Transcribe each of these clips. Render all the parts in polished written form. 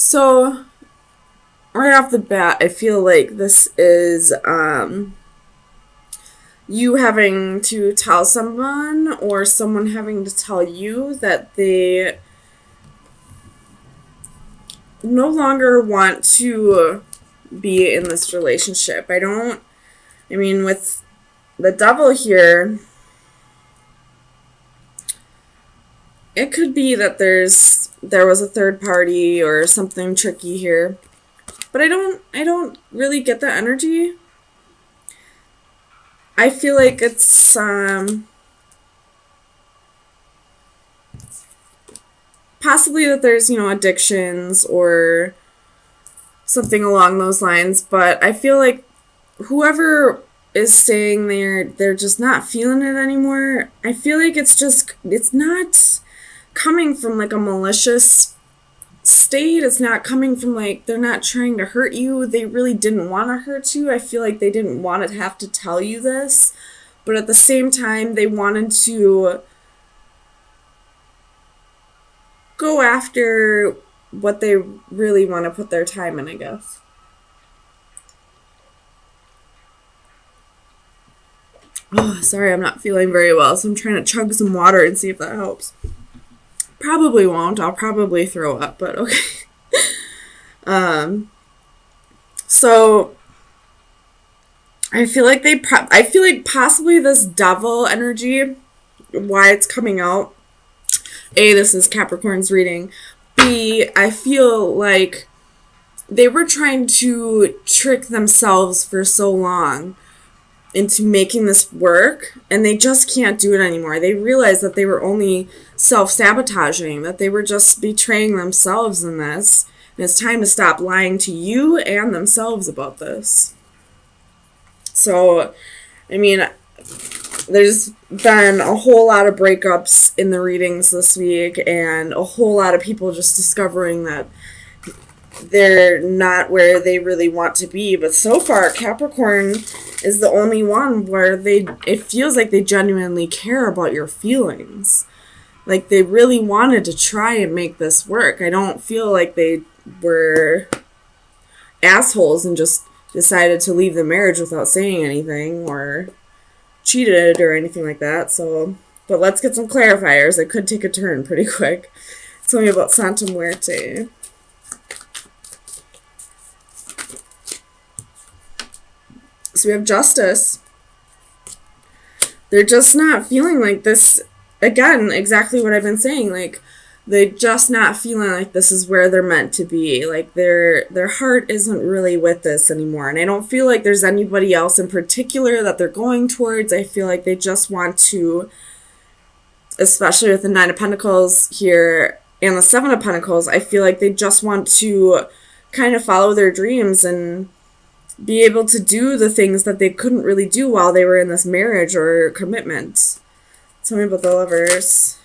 So, right off the bat, I feel like this is you having to tell someone or someone having to tell you that they no longer want to be in this relationship. With the devil here, it could be that there was a third party or something tricky here. But I don't really get that energy. I feel like it's possibly that there's, addictions or something along those lines, but I feel like whoever is saying they're just not feeling it anymore, I feel like it's not coming from like a malicious state. It's not coming from like they're not trying to hurt you. They really didn't want to hurt you. I feel like they didn't want to have to tell you this, but at the same time they wanted to go after what they really want to put their time in, I guess. Oh, sorry, I'm not feeling very well, so I'm trying to chug some water and see if that helps. Probably won't. I'll probably throw up, but okay. So I feel like I feel like possibly this devil energy, why it's coming out. A, this is Capricorn's reading. B, I feel like they were trying to trick themselves for so long into making this work, and they just can't do it anymore. They realized that they were only self-sabotaging, that they were just betraying themselves in this, and it's time to stop lying to you and themselves about this. So, there's been a whole lot of breakups in the readings this week, and a whole lot of people just discovering that they're not where they really want to be. But so far, Capricorn is the only one where it feels like they genuinely care about your feelings. Like they really wanted to try and make this work. I don't feel like they were assholes and just decided to leave the marriage without saying anything or cheated or anything like that. So, but let's get some clarifiers. It could take a turn pretty quick. Tell me about Santa Muerte. So we have Justice. They're just not feeling like this. Again, exactly what I've been saying. Like, they're just not feeling like this is where they're meant to be. Like, their heart isn't really with this anymore. And I don't feel like there's anybody else in particular that they're going towards. I feel like they just want to, especially with the Nine of Pentacles here and the Seven of Pentacles, I feel like they just want to kind of follow their dreams and be able to do the things that they couldn't really do while they were in this marriage or commitment. Tell me about the Lovers.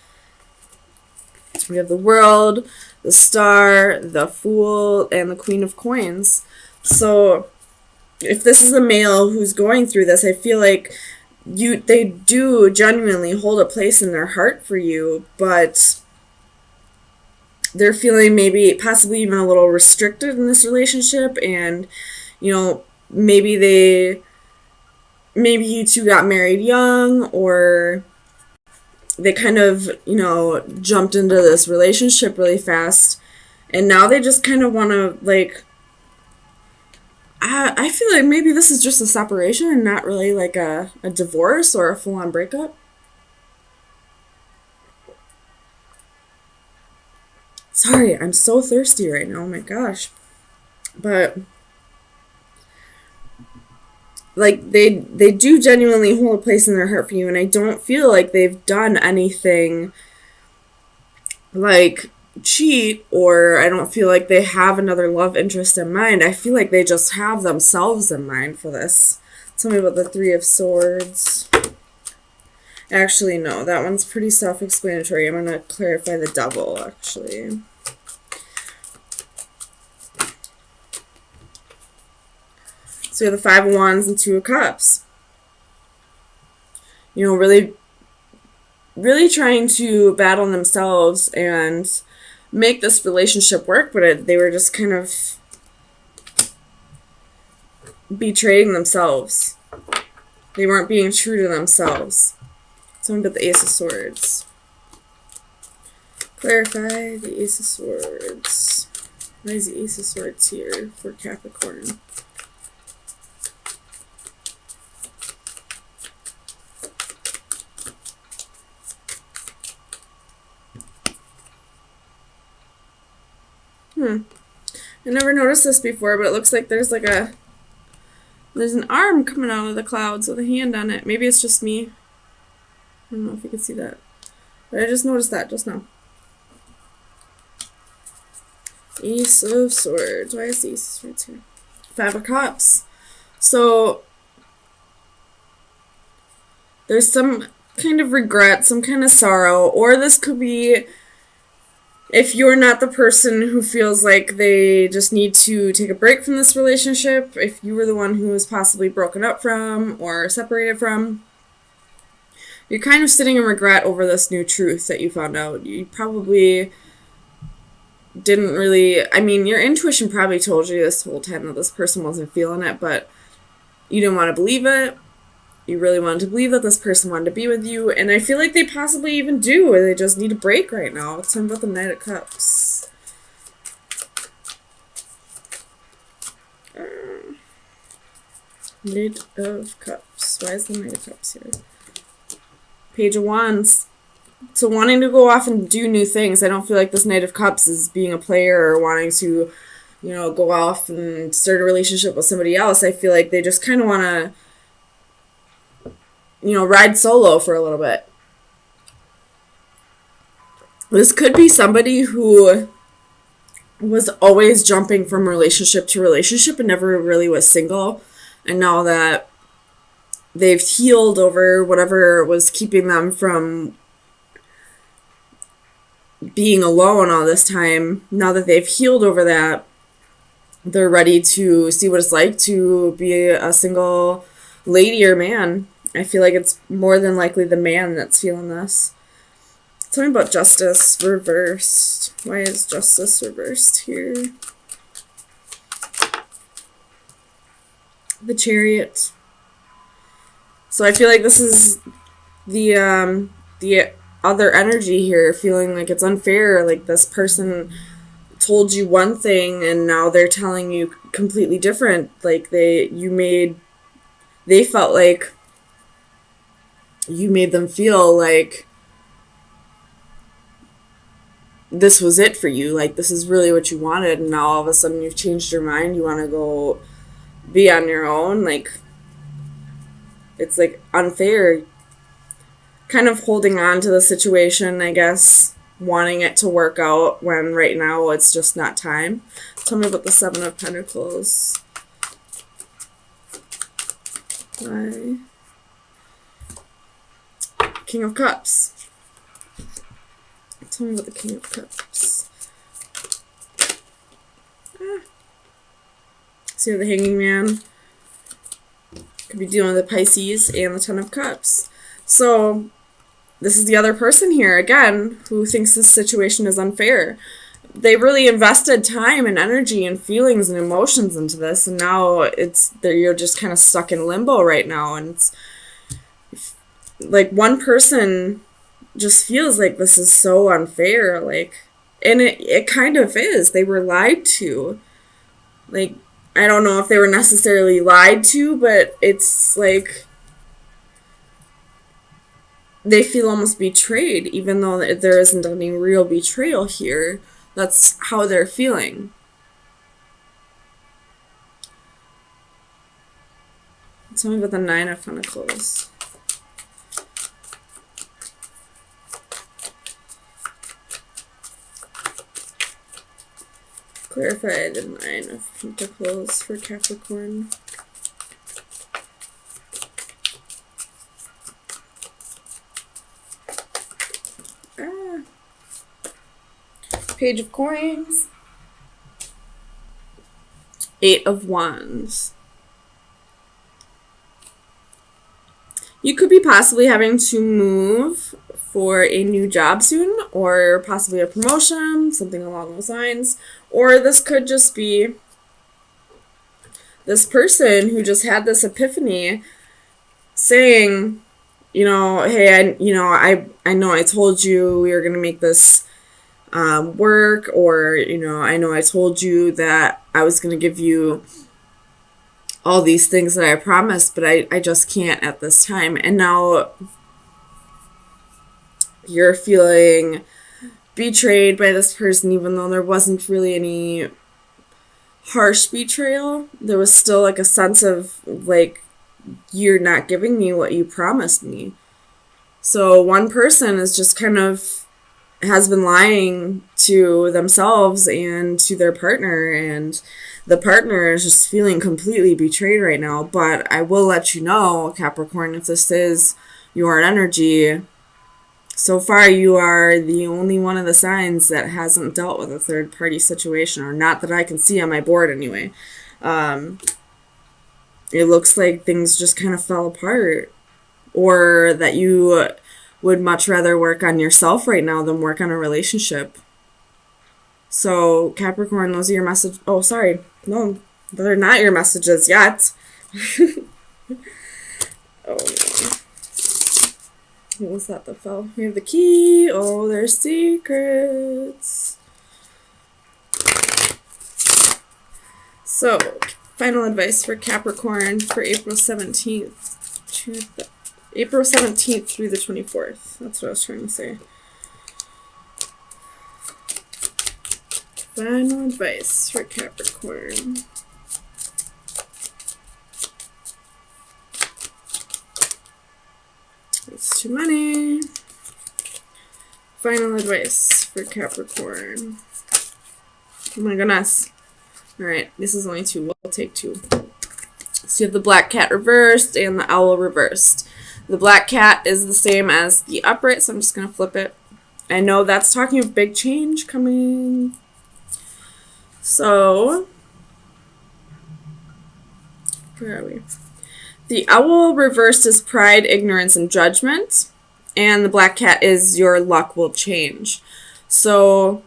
So we have the World, the Star, the Fool, and the Queen of Coins. So if this is a male who's going through this, I feel like they do genuinely hold a place in their heart for you, but they're feeling maybe possibly even a little restricted in this relationship, and maybe you two got married young, or they kind of, jumped into this relationship really fast, and now they just kind of want to, like, I feel like maybe this is just a separation and not really like a divorce or a full-on breakup. Sorry, I'm so thirsty right now, oh my gosh. But like they do genuinely hold a place in their heart for you, and I don't feel like they've done anything like cheat, or I don't feel like they have another love interest in mind. I feel like they just have themselves in mind for this. Tell me about the Three of Swords. Actually, no, that one's pretty self-explanatory. I'm going to clarify the Devil, actually. So you have the Five of Wands and Two of Cups. Really, really trying to battle themselves and make this relationship work, but they were just kind of betraying themselves. They weren't being true to themselves. Something about the Ace of Swords. Clarify the Ace of Swords. Why is the Ace of Swords here for Capricorn? I never noticed this before, but it looks like there's an arm coming out of the clouds with a hand on it. Maybe it's just me. I don't know if you can see that. But I just noticed that just now. Ace of Swords. Why is the Ace of Swords here? Five of Cups. So there's some kind of regret, some kind of sorrow, or this could be if you're not the person who feels like they just need to take a break from this relationship, if you were the one who was possibly broken up from or separated from, you're kind of sitting in regret over this new truth that you found out. You probably didn't really, I mean, your intuition probably told you this whole time that this person wasn't feeling it, but you didn't want to believe it. You really wanted to believe that this person wanted to be with you, and I feel like they possibly even do, or they just need a break right now. It's talking about the Knight of Cups. Knight of Cups. Why is the Knight of Cups here? Page of Wands. So wanting to go off and do new things. I don't feel like this Knight of Cups is being a player or wanting to, go off and start a relationship with somebody else. I feel like they just kind of want to ride solo for a little bit. This could be somebody who was always jumping from relationship to relationship and never really was single. And now that they've healed over whatever was keeping them from being alone all this time, now that they've healed over that, they're ready to see what it's like to be a single lady or man. I feel like it's more than likely the man that's feeling this. Tell me about Justice reversed. Why is Justice reversed here? The Chariot. So I feel like this is the other energy here, feeling like it's unfair. Like this person told you one thing and now they're telling you completely different. Like they felt like you made them feel like this was it for you, like this is really what you wanted, and now all of a sudden you've changed your mind, you want to go be on your own. Like it's like unfair, kind of holding on to the situation, I guess, wanting it to work out when right now it's just not time. Tell me about the Seven of Pentacles. Why? King of Cups. Tell me about the King of Cups. So the Hanging Man. Could be dealing with the Pisces and the Ten of Cups. So this is the other person here, again, who thinks this situation is unfair. They really invested time and energy and feelings and emotions into this, and now you're just kind of stuck in limbo right now, and it's like one person just feels like this is so unfair, like, and it kind of is. They were lied to. Like, I don't know if they were necessarily lied to, but it's like they feel almost betrayed, even though there isn't any real betrayal here. That's how they're feeling. Tell me about the Nine of Pentacles. Clarify the Nine of Pentacles for Capricorn. Page of Coins. Eight of Wands. You could be possibly having to move for a new job soon, or possibly a promotion, something along those lines. Or this could just be this person who just had this epiphany saying, hey, I know I told you we were going to make this work, or, I know I told you that I was going to give you all these things that I promised, but I just can't at this time. And now you're feeling betrayed by this person, even though there wasn't really any harsh betrayal. There was still like a sense of like, you're not giving me what you promised me. So one person is just kind of has been lying to themselves and to their partner, and the partner is just feeling completely betrayed right now. But I will let you know, Capricorn, if this is your energy, so far you are the only one of the signs that hasn't dealt with a third party situation, or not that I can see on my board anyway. It looks like things just kind of fell apart, or that you would much rather work on yourself right now than work on a relationship. So Capricorn, those are your message. Oh, sorry. No, they're not your messages yet. Oh, what was that that fell? We have the key. Oh, there's secrets. So, final advice for Capricorn for April 17th. April 17th through the 24th. That's what I was trying to say. Final advice for Capricorn. It's too many. Final advice for Capricorn. Oh my goodness. Alright, this is only two. We'll take two. So you have the black cat reversed and the owl reversed. The black cat is the same as the upright, so I'm just going to flip it. I know that's talking of big change coming. So, where are we? The owl reversed is pride, ignorance, and judgment. And the black cat is your luck will change. So,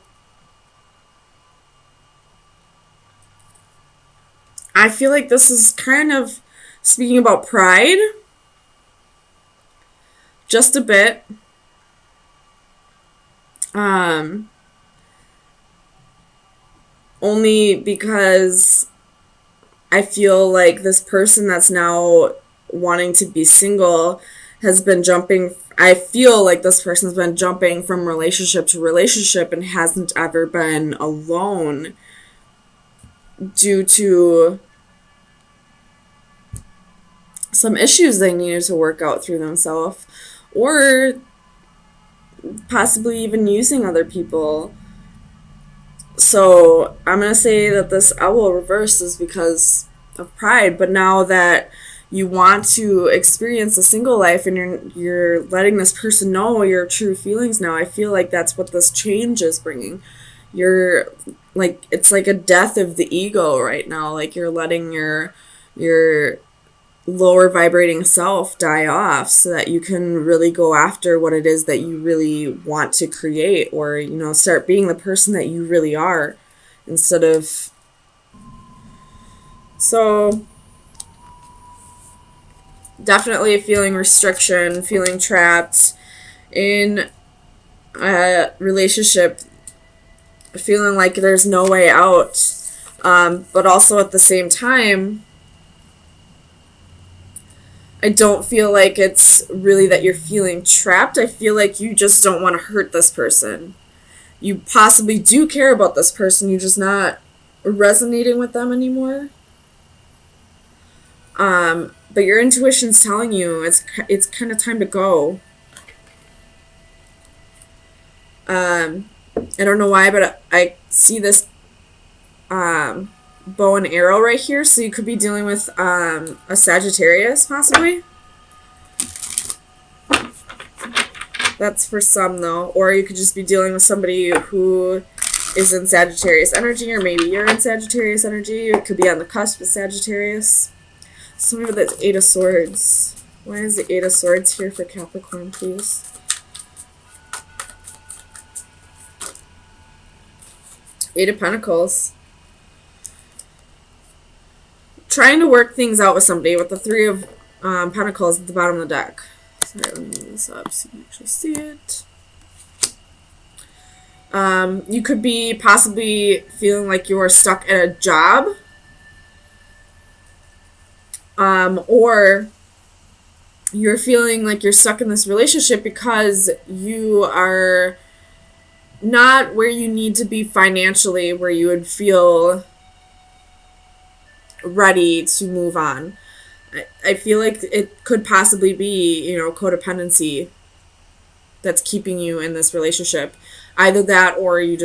I feel like this is kind of speaking about pride. Just a bit. Only because I feel like this person that's now wanting to be single has been jumping. I feel like this person's been jumping from relationship to relationship and hasn't ever been alone due to some issues they needed to work out through themselves, or possibly even using other people. So I'm going to say that this owl reverse is because of pride, but now that you want to experience a single life and you're letting this person know your true feelings now, I feel like that's what this change is bringing. You're like, it's like a death of the ego right now. Like you're letting your lower vibrating self die off so that you can really go after what it is that you really want to create, or, start being the person that you really are instead of. So definitely feeling restriction, feeling trapped in a relationship, feeling like there's no way out. But also at the same time, I don't feel like it's really that you're feeling trapped. I feel like you just don't want to hurt this person. You possibly do care about this person, you're just not resonating with them anymore. But your intuition's telling you it's kind of time to go. I don't know why, but I see this bow and arrow right here, so you could be dealing with a Sagittarius possibly. That's for some though, or you could just be dealing with somebody who is in Sagittarius energy, or maybe you're in Sagittarius energy. It could be on the cusp of Sagittarius. Somebody with the Eight of Swords. Why is the Eight of Swords here for Capricorn, please? Eight of Pentacles. Trying to work things out with somebody with the Three of Pentacles at the bottom of the deck. Sorry, let me move this up so you can actually see it. You could be possibly feeling like you're stuck at a job. Or you're feeling like you're stuck in this relationship because you are not where you need to be financially, where you would feel ready to move on. I feel like it could possibly be, codependency that's keeping you in this relationship. Either that, or you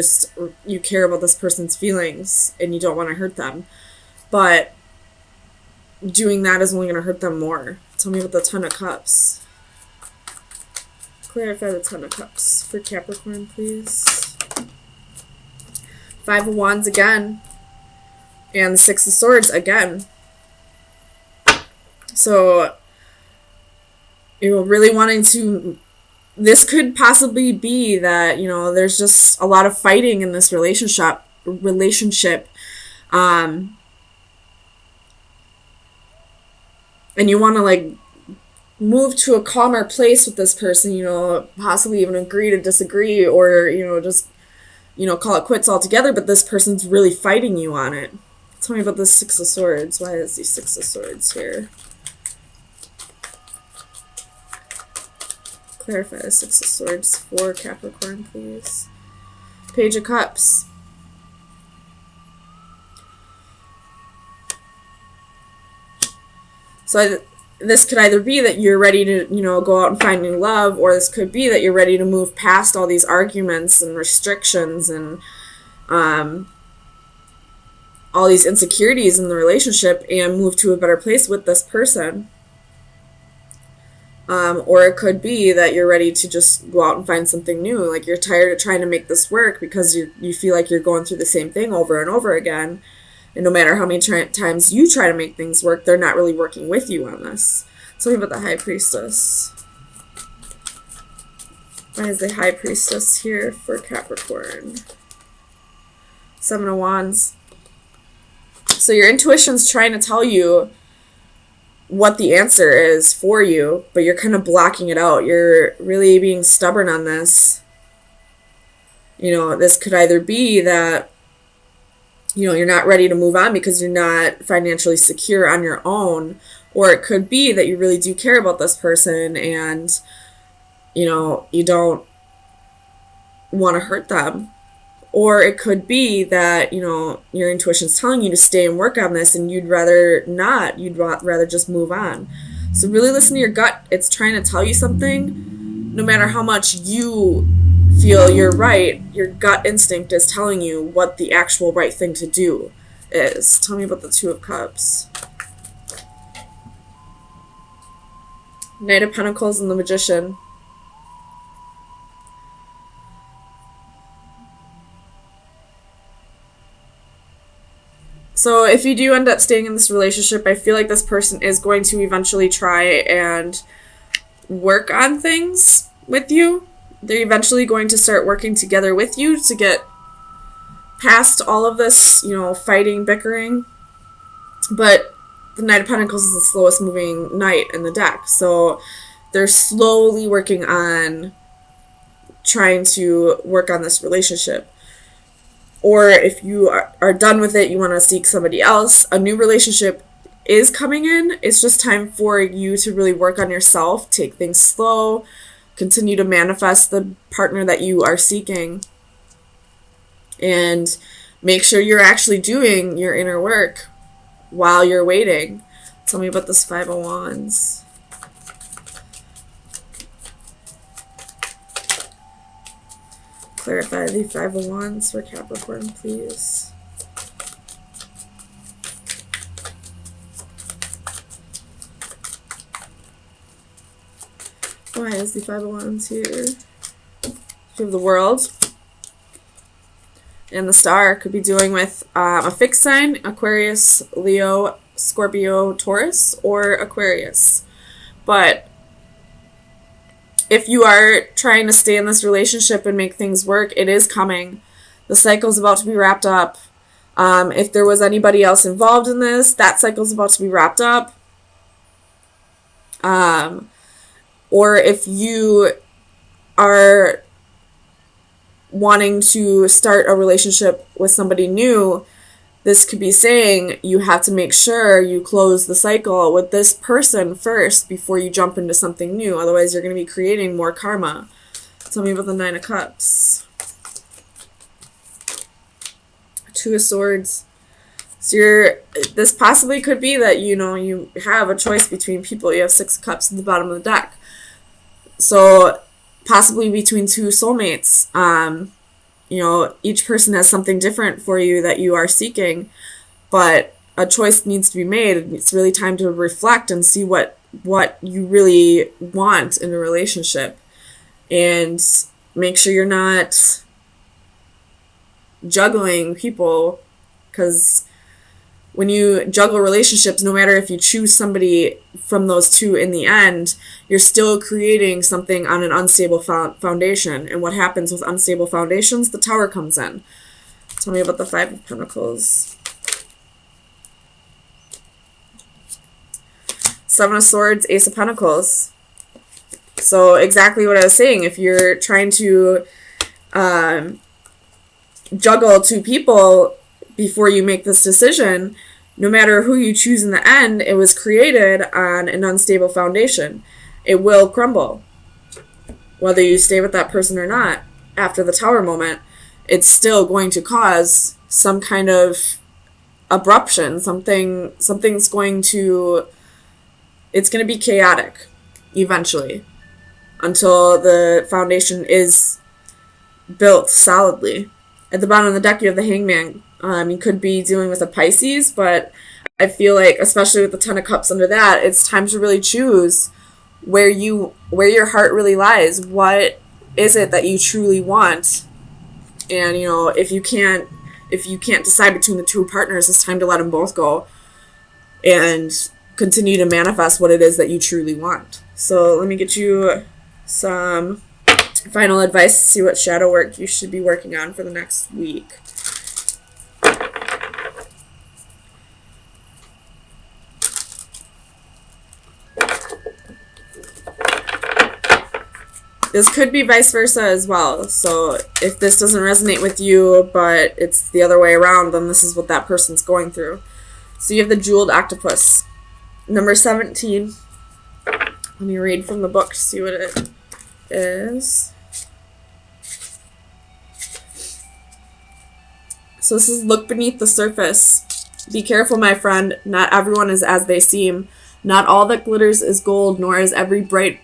care about this person's feelings and you don't want to hurt them. But doing that is only going to hurt them more. Tell me about the Ten of Cups. Clarify the Ten of Cups for Capricorn, please. Five of Wands again. And the Six of Swords again. So, really wanting to... This could possibly be that, there's just a lot of fighting in this relationship. And you want to, move to a calmer place with this person, possibly even agree to disagree or, just, call it quits altogether, but this person's really fighting you on it. Tell me about the Six of Swords. Why is the Six of Swords here? Clarify the Six of Swords for Capricorn, please. Page of Cups. So this could either be that you're ready to, go out and find new love, or this could be that you're ready to move past all these arguments and restrictions and all these insecurities in the relationship and move to a better place with this person. Or it could be that you're ready to just go out and find something new. Like you're tired of trying to make this work because you feel like you're going through the same thing over and over again. And no matter how many times you try to make things work, they're not really working with you on this. Tell me about the High Priestess. Why is the High Priestess here for Capricorn? Seven of Wands. So your intuition's trying to tell you what the answer is for you, but you're kind of blocking it out. You're really being stubborn on this. This could either be that, you're not ready to move on because you're not financially secure on your own, or it could be that you really do care about this person and, you don't want to hurt them. Or it could be that, your intuition's telling you to stay and work on this and you'd rather not. You'd rather just move on. So really listen to your gut. It's trying to tell you something. No matter how much you feel you're right, your gut instinct is telling you what the actual right thing to do is. Tell me about the Two of Cups. Knight of Pentacles and the Magician. So if you do end up staying in this relationship, I feel like this person is going to eventually try and work on things with you. They're eventually going to start working together with you to get past all of this, fighting, bickering. But the Knight of Pentacles is the slowest moving knight in the deck. So they're slowly working on trying to work on this relationship. Or if you are done with it, you want to seek somebody else, a new relationship is coming in. It's just time for you to really work on yourself, take things slow, continue to manifest the partner that you are seeking, and make sure you're actually doing your inner work while you're waiting. Tell me about this Five of Wands. Clarify the Five of Wands for Capricorn, please. Why is the Five of Wands here? You have the World. And the Star could be dealing with a fixed sign, Aquarius, Leo, Scorpio, Taurus, or Aquarius. But if you are trying to stay in this relationship and make things work, it is coming. The cycle's about to be wrapped up. If there was anybody else involved in this, that cycle's about to be wrapped up. Or if you are wanting to start a relationship with somebody new, this could be saying you have to make sure you close the cycle with this person first before you jump into something new. Otherwise, you're going to be creating more karma. Tell me about the Nine of Cups. Two of Swords. So this possibly could be that, you have a choice between people. You have Six of Cups at the bottom of the deck. So possibly between two soulmates. Each person has something different for you that you are seeking, but a choice needs to be made. It's really time to reflect and see what you really want in a relationship, and make sure you're not juggling people, because when you juggle relationships, no matter if you choose somebody from those two in the end, you're still creating something on an unstable foundation. And what happens with unstable foundations? The Tower comes in. Tell me about the Five of Pentacles. Seven of Swords, Ace of Pentacles. So exactly what I was saying. If you're trying to juggle two people before you make this decision, no matter who you choose in the end, it was created on an unstable foundation. It will crumble. Whether you stay with that person or not, after the Tower moment, it's still going to cause some kind of abruption. Something's going to... It's going to be chaotic, eventually, until the foundation is built solidly. At the bottom of the deck, you have the Hangman. You could be dealing with a Pisces, but I feel like, especially with the Ten of Cups under that, it's time to really choose where your heart really lies. What is it that you truly want? And, if you can't decide between the two partners, it's time to let them both go and continue to manifest what it is that you truly want. So let me get you some final advice to see what shadow work you should be working on for the next week. This could be vice versa as well. So if this doesn't resonate with you, but it's the other way around, then this is what that person's going through. So you have the Jeweled Octopus. Number 17. Let me read from the book to see what it is. So this is look beneath the surface. Be careful, my friend. Not everyone is as they seem. Not all that glitters is gold, nor is every bright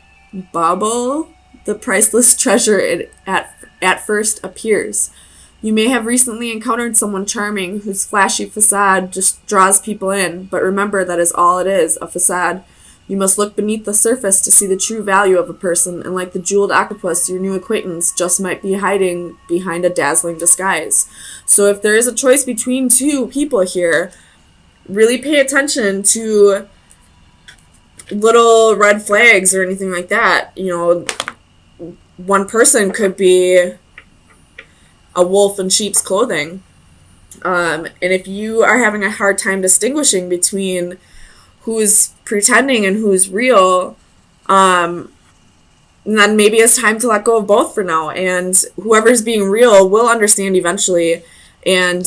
bauble the priceless treasure it at first appears. You may have recently encountered someone charming whose flashy facade just draws people in, but remember that is all it is, a facade. You must look beneath the surface to see the true value of a person, and like the jeweled octopus, your new acquaintance just might be hiding behind a dazzling disguise. So if there is a choice between two people here, really pay attention to little red flags or anything like that. One person could be a wolf in sheep's clothing. And if you are having a hard time distinguishing between who's pretending and who's real, then maybe it's time to let go of both for now. And whoever's being real will understand eventually, and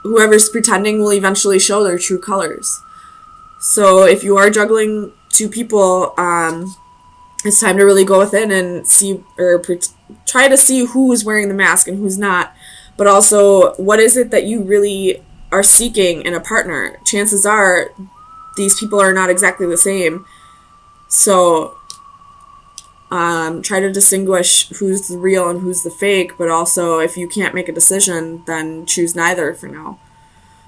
whoever's pretending will eventually show their true colors. So if you are juggling two people, it's time to really go within and see, or try to see who's wearing the mask and who's not. But also, what is it that you really are seeking in a partner? Chances are these people are not exactly the same. So try to distinguish who's the real and who's the fake. But also, if you can't make a decision, then choose neither for now.